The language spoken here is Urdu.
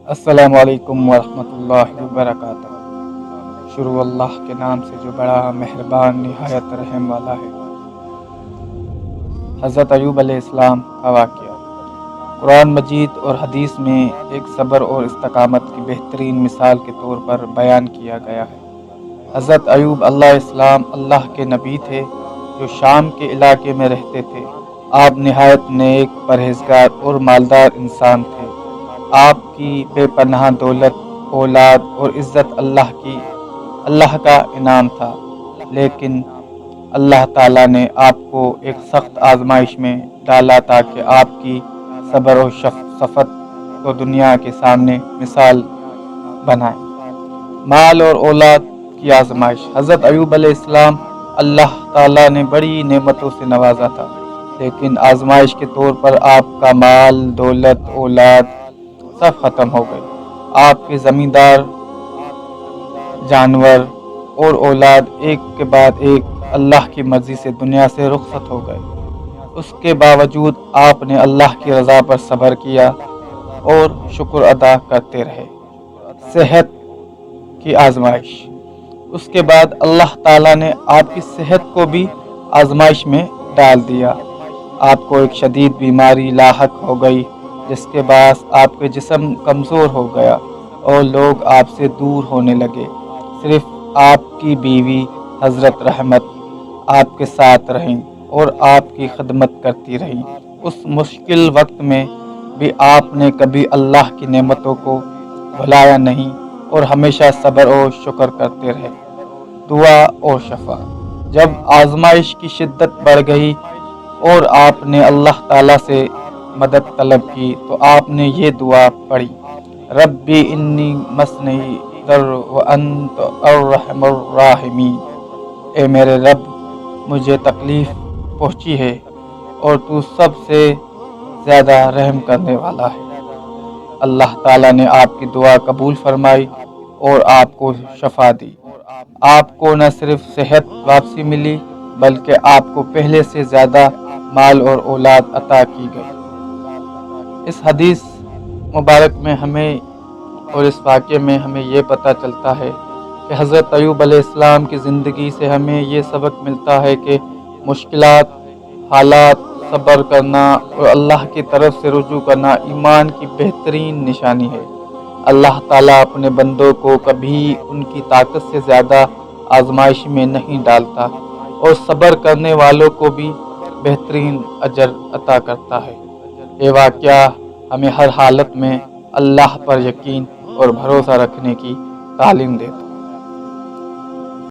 السلام علیکم ورحمۃ اللہ وبرکاتہ۔ شروع اللہ کے نام سے جو بڑا مہربان نہایت رحم والا ہے۔ حضرت ایوب علیہ السلام کا واقعہ قرآن مجید اور حدیث میں ایک صبر اور استقامت کی بہترین مثال کے طور پر بیان کیا گیا ہے۔ حضرت ایوب علیہ السلام اللہ کے نبی تھے جو شام کے علاقے میں رہتے تھے۔ آپ نہایت نیک، پرہیزگار اور مالدار انسان تھے۔ آپ کی بے پناہ دولت، اولاد اور عزت اللہ کا انعام تھا، لیکن اللہ تعالیٰ نے آپ کو ایک سخت آزمائش میں ڈالا تاکہ آپ کی صبر و شفقت کو دنیا کے سامنے مثال بنائے۔ مال اور اولاد کی آزمائش۔ حضرت ایوب علیہ السلام اللہ تعالیٰ نے بڑی نعمتوں سے نوازا تھا، لیکن آزمائش کے طور پر آپ کا مال، دولت، اولاد سب ختم ہو گئے۔ آپ کے زمیندار، جانور اور اولاد ایک کے بعد ایک اللہ کی مرضی سے دنیا سے رخصت ہو گئے۔ اس کے باوجود آپ نے اللہ کی رضا پر صبر کیا اور شکر ادا کرتے رہے۔ صحت کی آزمائش۔ اس کے بعد اللہ تعالیٰ نے آپ کی صحت کو بھی آزمائش میں ڈال دیا۔ آپ کو ایک شدید بیماری لاحق ہو گئی، جس کے باعث آپ کے جسم کمزور ہو گیا اور لوگ آپ سے دور ہونے لگے۔ صرف آپ کی بیوی حضرت رحمت آپ کے ساتھ رہیں اور آپ کی خدمت کرتی رہیں۔ اس مشکل وقت میں بھی آپ نے کبھی اللہ کی نعمتوں کو بھلایا نہیں اور ہمیشہ صبر و شکر کرتے رہے۔ دعا اور شفا۔ جب آزمائش کی شدت بڑھ گئی اور آپ نے اللہ تعالیٰ سے مدد طلب کی تو آپ نے یہ دعا پڑھی: ربی انی مسنی الضر وانت ارحم الراحمین۔ اے میرے رب، مجھے تکلیف پہنچی ہے اور تو سب سے زیادہ رحم کرنے والا ہے۔ اللہ تعالیٰ نے آپ کی دعا قبول فرمائی اور آپ کو شفا دی۔ آپ کو نہ صرف صحت واپسی ملی بلکہ آپ کو پہلے سے زیادہ مال اور اولاد عطا کی گئی۔ اس حدیث مبارک میں ہمیں اور اس واقعے میں ہمیں یہ پتہ چلتا ہے کہ حضرت ایوب علیہ السلام کی زندگی سے ہمیں یہ سبق ملتا ہے کہ مشکلات، حالات، صبر کرنا اور اللہ کی طرف سے رجوع کرنا ایمان کی بہترین نشانی ہے۔ اللہ تعالیٰ اپنے بندوں کو کبھی ان کی طاقت سے زیادہ آزمائش میں نہیں ڈالتا اور صبر کرنے والوں کو بھی بہترین اجر عطا کرتا ہے۔ یہ واقعہ ہمیں ہر حالت میں اللہ پر یقین اور بھروسہ رکھنے کی تعلیم دیتا ہے۔